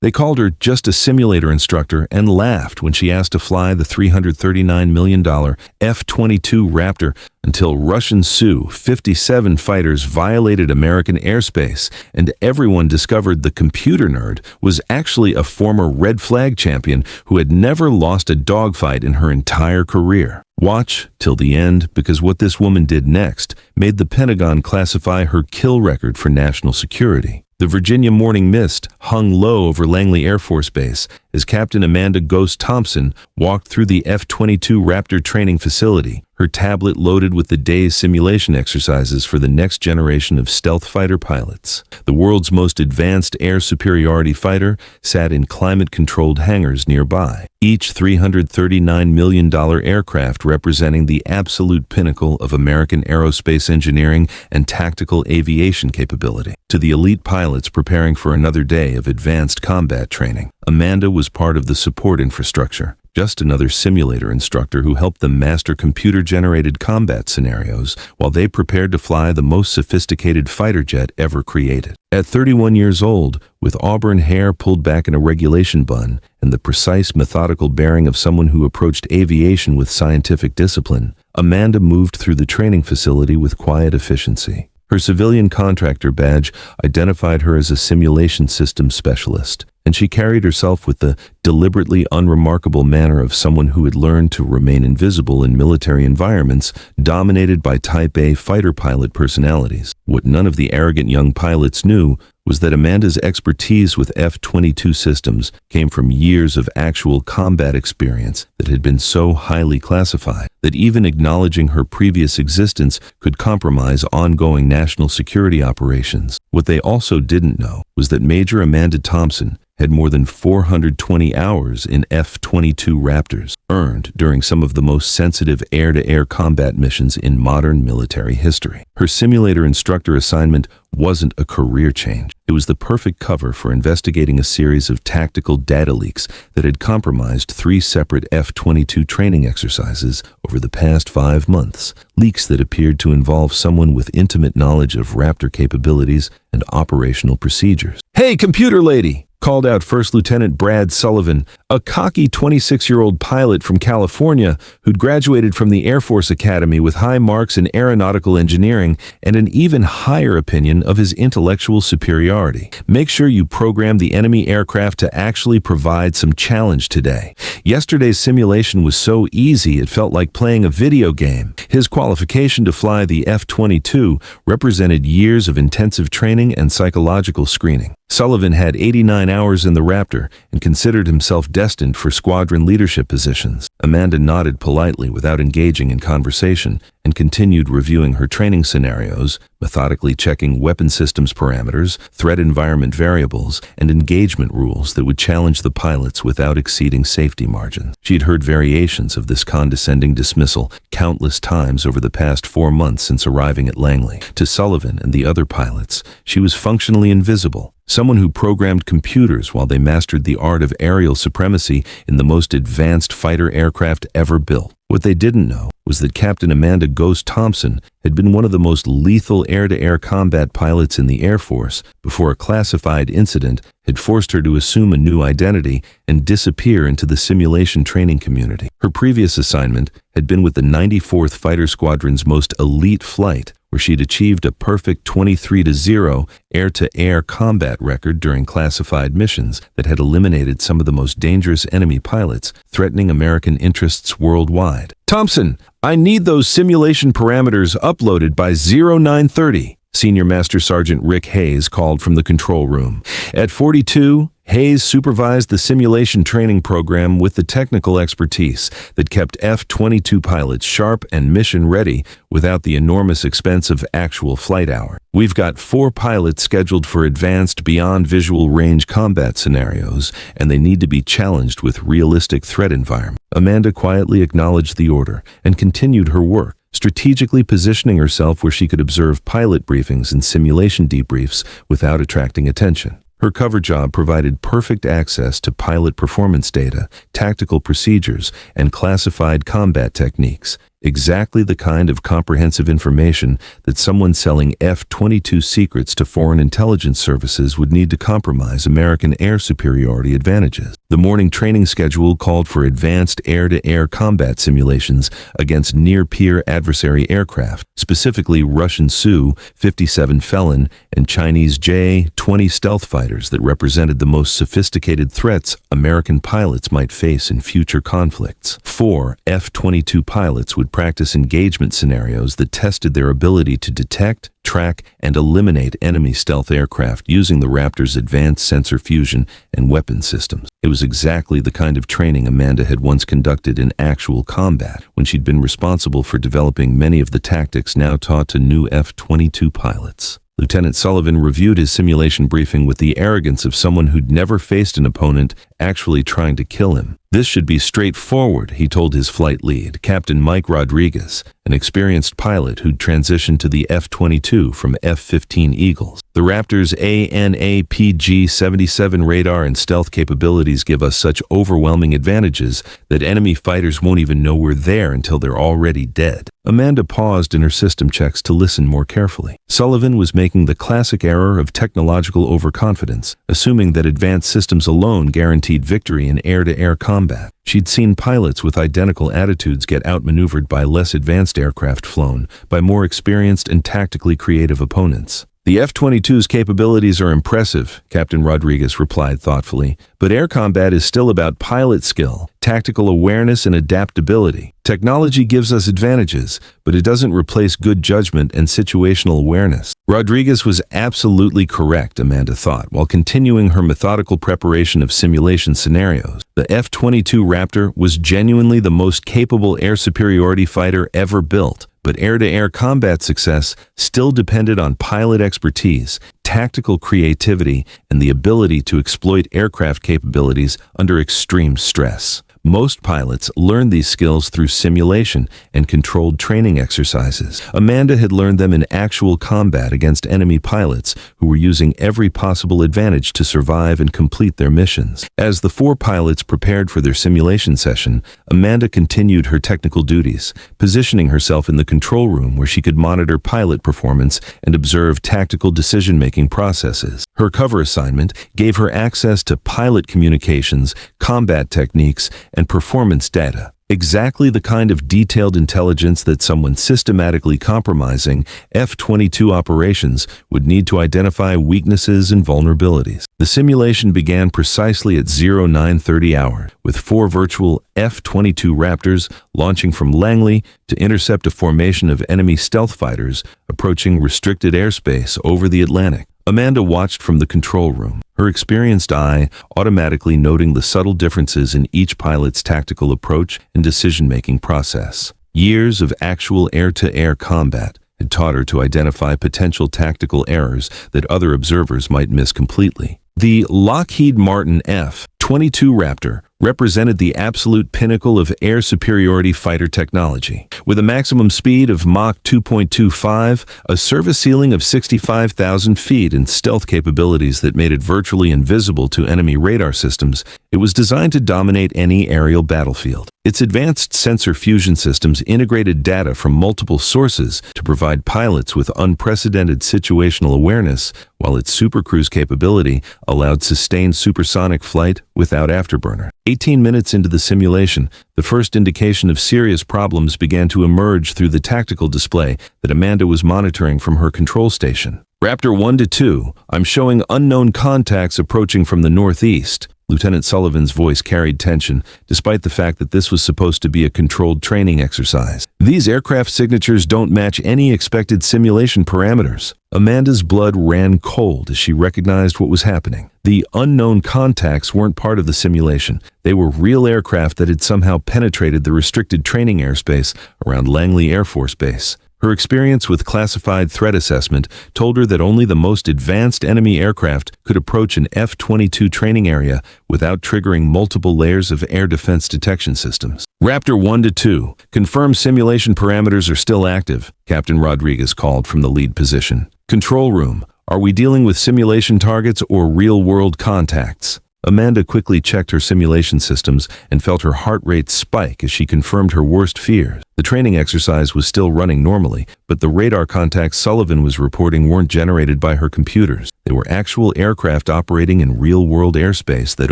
They called her just a simulator instructor and laughed when she asked to fly the $339 million F-22 Raptor until Russian Su-57 fighters violated American airspace and everyone discovered the computer nerd was actually a former red flag champion who had never lost a dogfight in her entire career. Watch till the end, because what this woman did next made the Pentagon classify her kill record for national security. The Virginia morning mist hung low over Langley Air Force Base as Captain Amanda "Ghost" Thompson walked through the F-22 Raptor training facility, her tablet loaded with the day's simulation exercises for the next generation of stealth fighter pilots. The world's most advanced air superiority fighter sat in climate-controlled hangars nearby, each $339 million aircraft representing the absolute pinnacle of American aerospace engineering and tactical aviation capability. To the elite pilots preparing for another day of advanced combat training, Amanda was part of the support infrastructure, just another simulator instructor who helped them master computer-generated combat scenarios while they prepared to fly the most sophisticated fighter jet ever created. At 31 years old, with auburn hair pulled back in a regulation bun and the precise methodical bearing of someone who approached aviation with scientific discipline, Amanda moved through the training facility with quiet efficiency. Her civilian contractor badge identified her as a simulation systems specialist, and she carried herself with the deliberately unremarkable manner of someone who had learned to remain invisible in military environments dominated by Type A fighter pilot personalities. What none of the arrogant young pilots knew was that Amanda's expertise with F-22 systems came from years of actual combat experience that had been so highly classified that even acknowledging her previous existence could compromise ongoing national security operations. What they also didn't know was that Major Amanda Thompson had more than 420 hours in F-22 Raptors, earned during some of the most sensitive air-to-air combat missions in modern military history. Her simulator instructor assignment wasn't a career change. It was the perfect cover for investigating a series of tactical data leaks that had compromised 3 separate F-22 training exercises over the past 5 months, leaks that appeared to involve someone with intimate knowledge of Raptor capabilities and operational procedures. "Hey, computer lady!" called out First Lieutenant Brad Sullivan, a cocky 26-year-old pilot from California who'd graduated from the Air Force Academy with high marks in aeronautical engineering and an even higher opinion of his intellectual superiority. "Make sure you program the enemy aircraft to actually provide some challenge today. Yesterday's simulation was so easy it felt like playing a video game." His qualification to fly the F-22 represented years of intensive training and psychological screening. Sullivan had 89 hours in the Raptor and considered himself destined for squadron leadership positions. Amanda nodded politely without engaging in conversation and continued reviewing her training scenarios, methodically checking weapon systems parameters, threat environment variables, and engagement rules that would challenge the pilots without exceeding safety margins. She'd heard variations of this condescending dismissal countless times over the past 4 months since arriving at Langley. To Sullivan and the other pilots, she was functionally invisible, someone who programmed computers while they mastered the art of aerial supremacy in the most advanced fighter aircraft ever built. What they didn't know was that Captain Amanda "Ghost" Thompson had been one of the most lethal air-to-air combat pilots in the Air Force before a classified incident had forced her to assume a new identity and disappear into the simulation training community. Her previous assignment had been with the 94th Fighter Squadron's most elite flight, where she'd achieved a perfect 23-0 air-to-air combat record during classified missions that had eliminated some of the most dangerous enemy pilots threatening American interests worldwide. "Thompson, I need those simulation parameters uploaded by 0930, Senior Master Sergeant Rick Hayes called from the control room. At 42, Hayes supervised the simulation training program with the technical expertise that kept F-22 pilots sharp and mission-ready without the enormous expense of actual flight hours. "We've got 4 pilots scheduled for advanced beyond visual range combat scenarios, and they need to be challenged with realistic threat environment." Amanda quietly acknowledged the order and continued her work, strategically positioning herself where she could observe pilot briefings and simulation debriefs without attracting attention. Her cover job provided perfect access to pilot performance data, tactical procedures, and classified combat techniques, Exactly the kind of comprehensive information that someone selling F-22 secrets to foreign intelligence services would need to compromise American air superiority advantages. The morning training schedule called for advanced air-to-air combat simulations against near-peer adversary aircraft, specifically Russian Su-57 Felon and Chinese J-20 stealth fighters that represented the most sophisticated threats American pilots might face in future conflicts. 4 F-22 pilots would practice engagement scenarios that tested their ability to detect, track, and eliminate enemy stealth aircraft using the Raptor's advanced sensor fusion and weapon systems. It was exactly the kind of training Amanda had once conducted in actual combat when she'd been responsible for developing many of the tactics now taught to new F-22 pilots. Lieutenant Sullivan reviewed his simulation briefing with the arrogance of someone who'd never faced an opponent actually trying to kill him. This should be straightforward, he told his flight lead, Captain Mike Rodriguez, an experienced pilot who'd transitioned to the F-22 from F-15 Eagles. The Raptor's ANAPG-77 radar and stealth capabilities give us such overwhelming advantages that enemy fighters won't even know we're there until they're already dead. Amanda paused in her system checks to listen more carefully. Sullivan was making the classic error of technological overconfidence, assuming that advanced systems alone guaranteed victory in air-to-air combat. She'd seen pilots with identical attitudes get outmaneuvered by less advanced aircraft flown by more experienced and tactically creative opponents. The F-22's capabilities are impressive, Captain Rodriguez replied thoughtfully, but air combat is still about pilot skill, tactical awareness, and adaptability. Technology gives us advantages, but it doesn't replace good judgment and situational awareness. Rodriguez was absolutely correct, Amanda thought, while continuing her methodical preparation of simulation scenarios. The F-22 Raptor was genuinely the most capable air superiority fighter ever built. But air-to-air combat success still depended on pilot expertise, tactical creativity, and the ability to exploit aircraft capabilities under extreme stress. Most pilots learn these skills through simulation and controlled training exercises. Amanda had learned them in actual combat against enemy pilots who were using every possible advantage to survive and complete their missions. As the 4 pilots prepared for their simulation session, Amanda continued her technical duties, positioning herself in the control room where she could monitor pilot performance and observe tactical decision-making processes. Her cover assignment gave her access to pilot communications, combat techniques, and performance data. Exactly the kind of detailed intelligence that someone systematically compromising F-22 operations would need to identify weaknesses and vulnerabilities. The simulation began precisely at 0930 hour, with 4 virtual F-22 Raptors launching from Langley to intercept a formation of enemy stealth fighters approaching restricted airspace over the Atlantic. Amanda watched from the control room, her experienced eye automatically noting the subtle differences in each pilot's tactical approach and decision-making process. Years of actual air-to-air combat had taught her to identify potential tactical errors that other observers might miss completely. The Lockheed Martin F-22 Raptor represented the absolute pinnacle of air superiority fighter technology. With a maximum speed of Mach 2.25, a service ceiling of 65,000 feet, and stealth capabilities that made it virtually invisible to enemy radar systems, it was designed to dominate any aerial battlefield. Its advanced sensor fusion systems integrated data from multiple sources to provide pilots with unprecedented situational awareness, while its supercruise capability allowed sustained supersonic flight without afterburner. 18 minutes into the simulation, the first indication of serious problems began to emerge through the tactical display that Amanda was monitoring from her control station. Raptor 1 to 2, I'm showing unknown contacts approaching from the northeast. Lieutenant Sullivan's voice carried tension, despite the fact that this was supposed to be a controlled training exercise. These aircraft signatures don't match any expected simulation parameters. Amanda's blood ran cold as she recognized what was happening. The unknown contacts weren't part of the simulation. They were real aircraft that had somehow penetrated the restricted training airspace around Langley Air Force Base. Her experience with classified threat assessment told her that only the most advanced enemy aircraft could approach an F-22 training area without triggering multiple layers of air defense detection systems. Raptor 1 to 2, confirmed simulation parameters are still active, Captain Rodriguez called from the lead position. Control room, are we dealing with simulation targets or real-world contacts? Amanda quickly checked her simulation systems and felt her heart rate spike as she confirmed her worst fears. The training exercise was still running normally, but the radar contacts Sullivan was reporting weren't generated by her computers. They were actual aircraft operating in real-world airspace that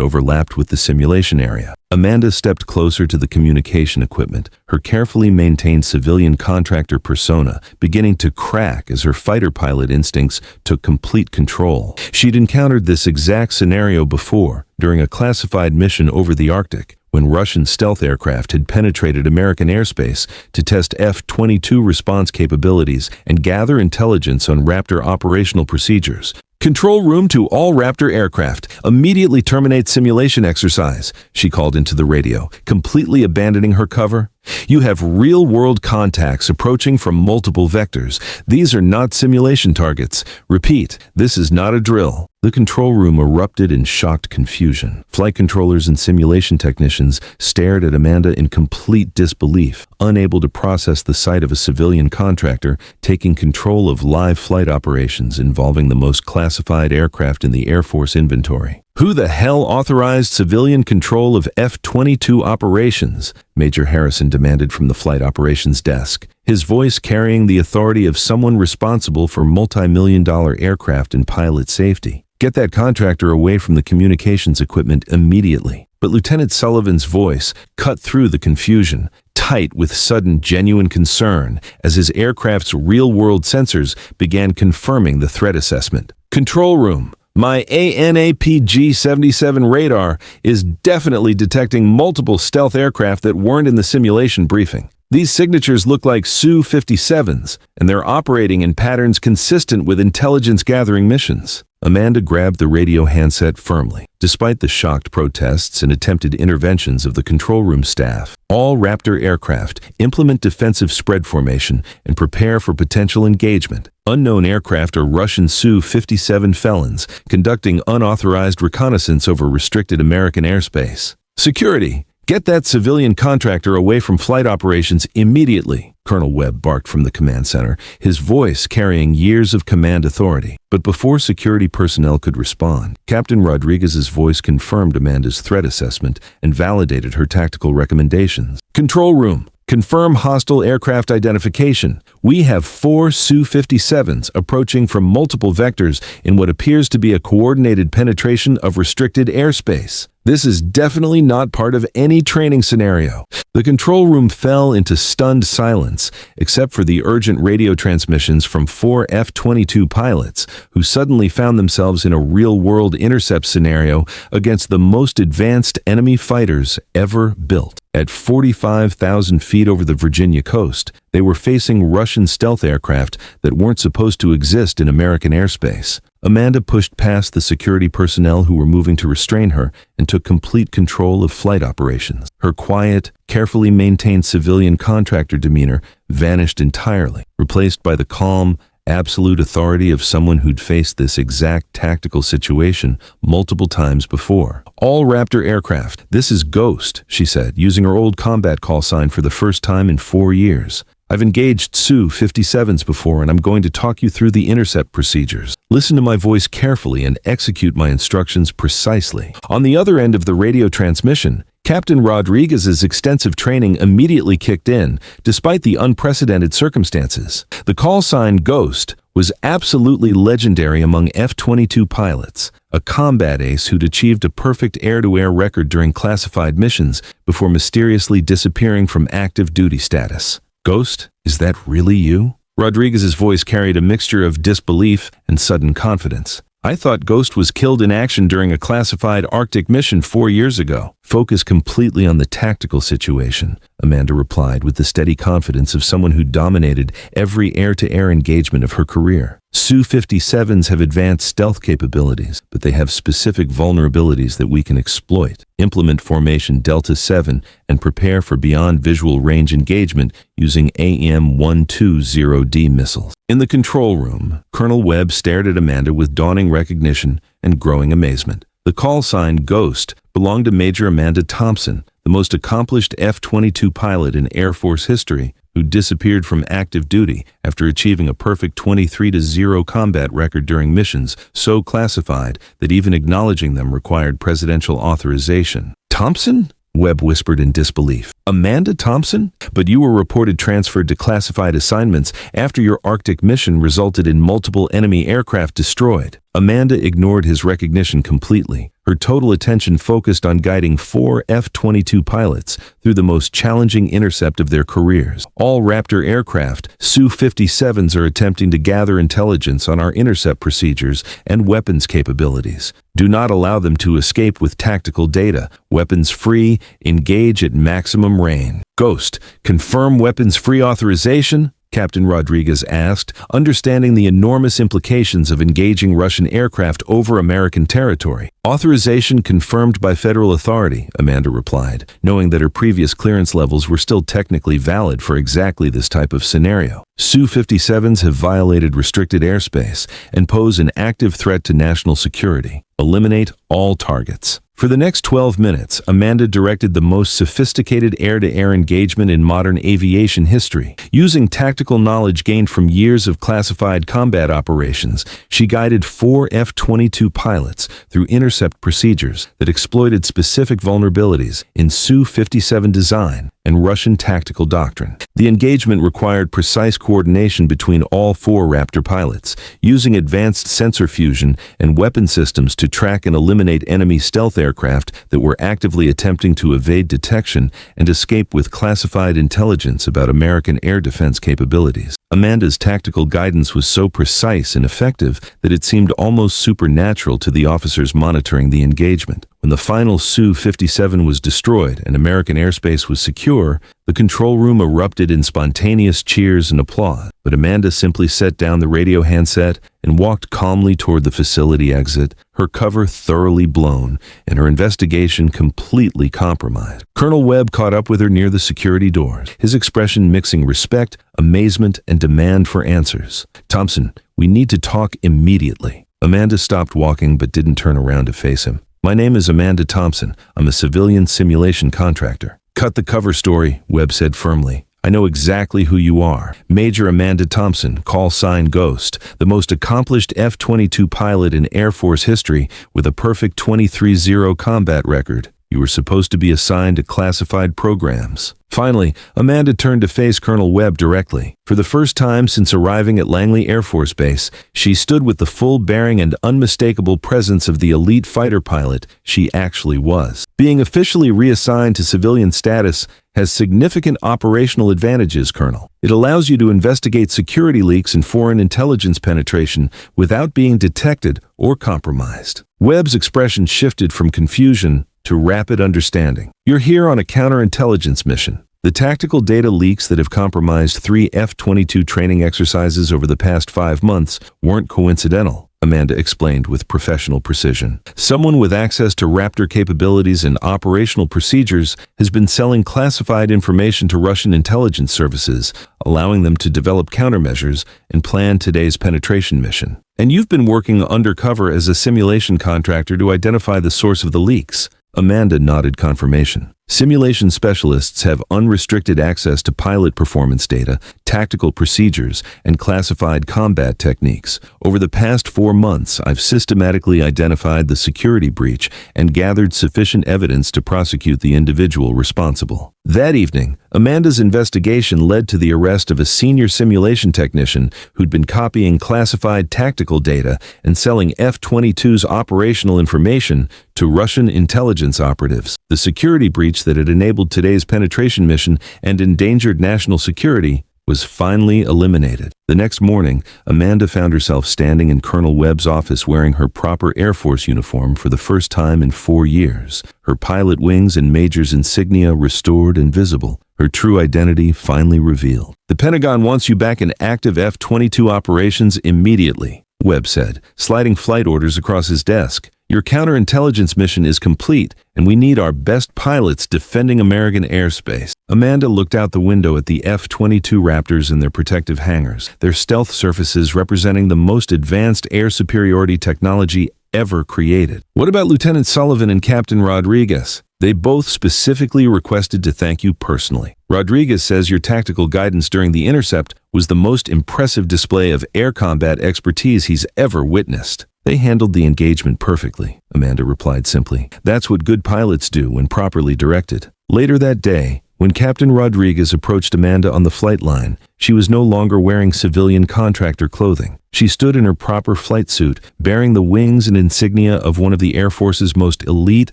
overlapped with the simulation area. Amanda stepped closer to the communication equipment, her carefully maintained civilian contractor persona beginning to crack as her fighter pilot instincts took complete control. She'd encountered this exact scenario before, during a classified mission over the Arctic, when Russian stealth aircraft had penetrated American airspace to test F-22 response capabilities and gather intelligence on Raptor operational procedures. "Control room to all Raptor aircraft. Immediately terminate simulation exercise," she called into the radio, completely abandoning her cover. "You have real-world contacts approaching from multiple vectors. These are not simulation targets. Repeat, this is not a drill." The control room erupted in shocked confusion. Flight controllers and simulation technicians stared at Amanda in complete disbelief, unable to process the sight of a civilian contractor taking control of live flight operations involving the most classified aircraft in the Air Force inventory. "Who the hell authorized civilian control of F-22 operations?" Major Harrison demanded from the flight operations desk, his voice carrying the authority of someone responsible for multi-million-dollar aircraft and pilot safety. "Get that contractor away from the communications equipment immediately." But Lieutenant Sullivan's voice cut through the confusion, tight with sudden, genuine concern, as his aircraft's real-world sensors began confirming the threat assessment. "Control room. My ANAPG-77 radar is definitely detecting multiple stealth aircraft that weren't in the simulation briefing. These signatures look like Su-57s, and they're operating in patterns consistent with intelligence-gathering missions." Amanda grabbed the radio handset firmly. Despite the shocked protests and attempted interventions of the control room staff, all Raptor aircraft implement defensive spread formation and prepare for potential engagement. Unknown aircraft are Russian Su-57 felons conducting unauthorized reconnaissance over restricted American airspace. "Security! Get that civilian contractor away from flight operations immediately," Colonel Webb barked from the command center, his voice carrying years of command authority. But before security personnel could respond, Captain Rodriguez's voice confirmed Amanda's threat assessment and validated her tactical recommendations. "Control room. Confirm hostile aircraft identification. We have 4 Su-57s approaching from multiple vectors in what appears to be a coordinated penetration of restricted airspace. This is definitely not part of any training scenario." The control room fell into stunned silence, except for the urgent radio transmissions from 4 F-22 pilots, who suddenly found themselves in a real-world intercept scenario against the most advanced enemy fighters ever built. At 45,000 feet over the Virginia coast, they were facing Russian stealth aircraft that weren't supposed to exist in American airspace. Amanda pushed past the security personnel who were moving to restrain her and took complete control of flight operations. Her quiet, carefully maintained civilian contractor demeanor vanished entirely, replaced by the calm, absolute authority of someone who'd faced this exact tactical situation multiple times before. "All Raptor aircraft, this is Ghost," she said, using her old combat call sign for the first time in 4 years. "I've engaged Su-57s before, and I'm going to talk you through the intercept procedures. Listen to my voice carefully and execute my instructions precisely." On the other end of the radio transmission, Captain Rodriguez's extensive training immediately kicked in, despite the unprecedented circumstances. The call sign Ghost was absolutely legendary among F-22 pilots, a combat ace who'd achieved a perfect air-to-air record during classified missions before mysteriously disappearing from active duty status. "Ghost, is that really you?" Rodriguez's voice carried a mixture of disbelief and sudden confidence. "I thought Ghost was killed in action during a classified Arctic mission 4 years ago." "Focus completely on the tactical situation," Amanda replied with the steady confidence of someone who dominated every air-to-air engagement of her career. Su-57s have advanced stealth capabilities, but they have specific vulnerabilities that we can exploit. Implement formation Delta 7 and prepare for beyond visual range engagement using AIM-120D missiles. In the control room, Colonel Webb stared at Amanda with dawning recognition and growing amazement. The call sign Ghost belonged to Major Amanda Thompson, the most accomplished F-22 pilot in Air Force history, who disappeared from active duty after achieving a perfect 23-0 combat record during missions so classified that even acknowledging them required presidential authorization. Thompson? Webb whispered in disbelief. Amanda Thompson? But you were reported transferred to classified assignments after your Arctic mission resulted in multiple enemy aircraft destroyed. Amanda ignored his recognition completely. Her total attention focused on guiding 4 F-22 pilots through the most challenging intercept of their careers. All Raptor aircraft, Su-57s, are attempting to gather intelligence on our intercept procedures and weapons capabilities. Do not allow them to escape with tactical data. Weapons free, engage at maximum range. Ghost, confirm weapons free authorization? Captain Rodriguez asked, understanding the enormous implications of engaging Russian aircraft over American territory. Authorization confirmed by federal authority, Amanda replied, knowing that her previous clearance levels were still technically valid for exactly this type of scenario. Su-57s have violated restricted airspace and pose an active threat to national security. Eliminate all targets. For the next 12 minutes, Amanda directed the most sophisticated air-to-air engagement in modern aviation history. Using tactical knowledge gained from years of classified combat operations, she guided 4 F-22 pilots through intercept procedures that exploited specific vulnerabilities in Su-57 design and Russian tactical doctrine. The engagement required precise coordination between all 4 Raptor pilots, using advanced sensor fusion and weapon systems to track and eliminate enemy stealth aircraft that were actively attempting to evade detection and escape with classified intelligence about American air defense capabilities. Amanda's tactical guidance was so precise and effective that it seemed almost supernatural to the officers monitoring the engagement. When the final Su-57 was destroyed and American airspace was secure, the control room erupted in spontaneous cheers and applause. But Amanda simply set down the radio handset and walked calmly toward the facility exit, her cover thoroughly blown and her investigation completely compromised. Colonel Webb caught up with her near the security doors, his expression mixing respect, amazement, and demand for answers. Thompson, we need to talk immediately. Amanda stopped walking but didn't turn around to face him. My name is Amanda Thompson. I'm a civilian simulation contractor. Cut the cover story, Webb said firmly. I know exactly who you are. Major Amanda Thompson, call sign Ghost, the most accomplished F-22 pilot in Air Force history with a perfect 23-0 combat record. You were supposed to be assigned to classified programs. Finally, Amanda turned to face Colonel Webb directly. For the first time since arriving at Langley Air Force Base, she stood with the full bearing and unmistakable presence of the elite fighter pilot she actually was. Being officially reassigned to civilian status has significant operational advantages, Colonel. It allows you to investigate security leaks and foreign intelligence penetration without being detected or compromised. Webb's expression shifted from confusion to rapid understanding. You're here on a counterintelligence mission. The tactical data leaks that have compromised 3 F-22 training exercises over the past 5 months weren't coincidental, Amanda explained with professional precision. Someone with access to Raptor capabilities and operational procedures has been selling classified information to Russian intelligence services, allowing them to develop countermeasures and plan today's penetration mission. And you've been working undercover as a simulation contractor to identify the source of the leaks. Amanda nodded confirmation. Simulation specialists have unrestricted access to pilot performance data, tactical procedures, and classified combat techniques. Over the past 4 months, I've systematically identified the security breach and gathered sufficient evidence to prosecute the individual responsible. That evening, Amanda's investigation led to the arrest of a senior simulation technician who'd been copying classified tactical data and selling F-22's operational information to Russian intelligence operatives. The security breach that had enabled today's penetration mission and endangered national security was finally eliminated. The next morning, Amanda found herself standing in Colonel Webb's office wearing her proper Air Force uniform for the first time in 4 years, her pilot wings and major's insignia restored and visible, her true identity finally revealed. The Pentagon wants you back in active F-22 operations immediately, Webb said, sliding flight orders across his desk. Your counterintelligence mission is complete, and we need our best pilots defending American airspace. Amanda looked out the window at the F-22 Raptors and their protective hangars, their stealth surfaces representing the most advanced air superiority technology ever created. What about Lieutenant Sullivan and Captain Rodriguez? They both specifically requested to thank you personally. Rodriguez says your tactical guidance during the intercept was the most impressive display of air combat expertise he's ever witnessed. They handled the engagement perfectly, Amanda replied simply. That's what good pilots do when properly directed. Later that day, when Captain Rodriguez approached Amanda on the flight line, she was no longer wearing civilian contractor clothing. She stood in her proper flight suit, bearing the wings and insignia of one of the Air Force's most elite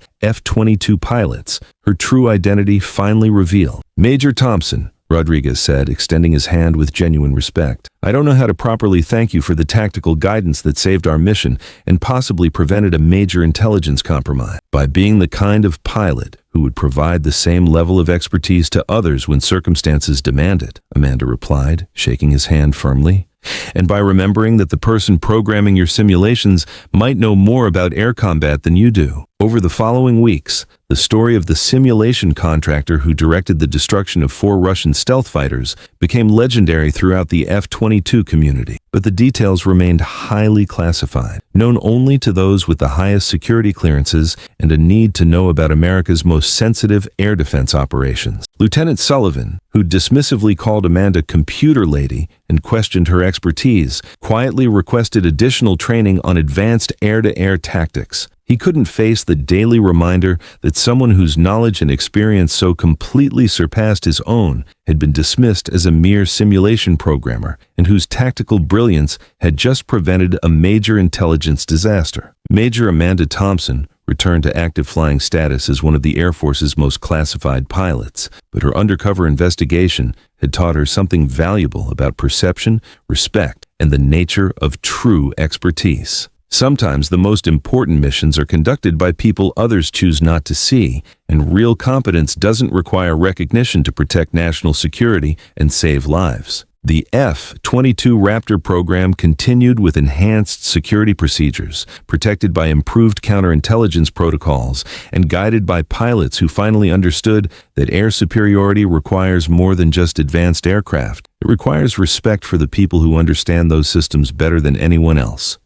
F-22 pilots, her true identity finally revealed. Major Thompson, Rodriguez said, extending his hand with genuine respect. I don't know how to properly thank you for the tactical guidance that saved our mission and possibly prevented a major intelligence compromise. By being the kind of pilot who would provide the same level of expertise to others when circumstances demand it, Amanda replied, shaking his hand firmly. And by remembering that the person programming your simulations might know more about air combat than you do. Over the following weeks, the story of the simulation contractor who directed the destruction of 4 Russian stealth fighters became legendary throughout the F-22 community. But the details remained highly classified, known only to those with the highest security clearances and a need to know about America's most sensitive air defense operations. Lieutenant Sullivan, who dismissively called Amanda computer lady and questioned her expertise, quietly requested additional training on advanced air-to-air tactics. He couldn't face the daily reminder that someone whose knowledge and experience so completely surpassed his own had been dismissed as a mere simulation programmer and whose tactical brilliance had just prevented a major intelligence disaster. Major Amanda Thompson returned to active flying status as one of the Air Force's most classified pilots, but her undercover investigation had taught her something valuable about perception, respect, and the nature of true expertise. Sometimes the most important missions are conducted by people others choose not to see, and real competence doesn't require recognition to protect national security and save lives. The F-22 Raptor program continued with enhanced security procedures, protected by improved counterintelligence protocols, and guided by pilots who finally understood that air superiority requires more than just advanced aircraft. It requires respect for the people who understand those systems better than anyone else.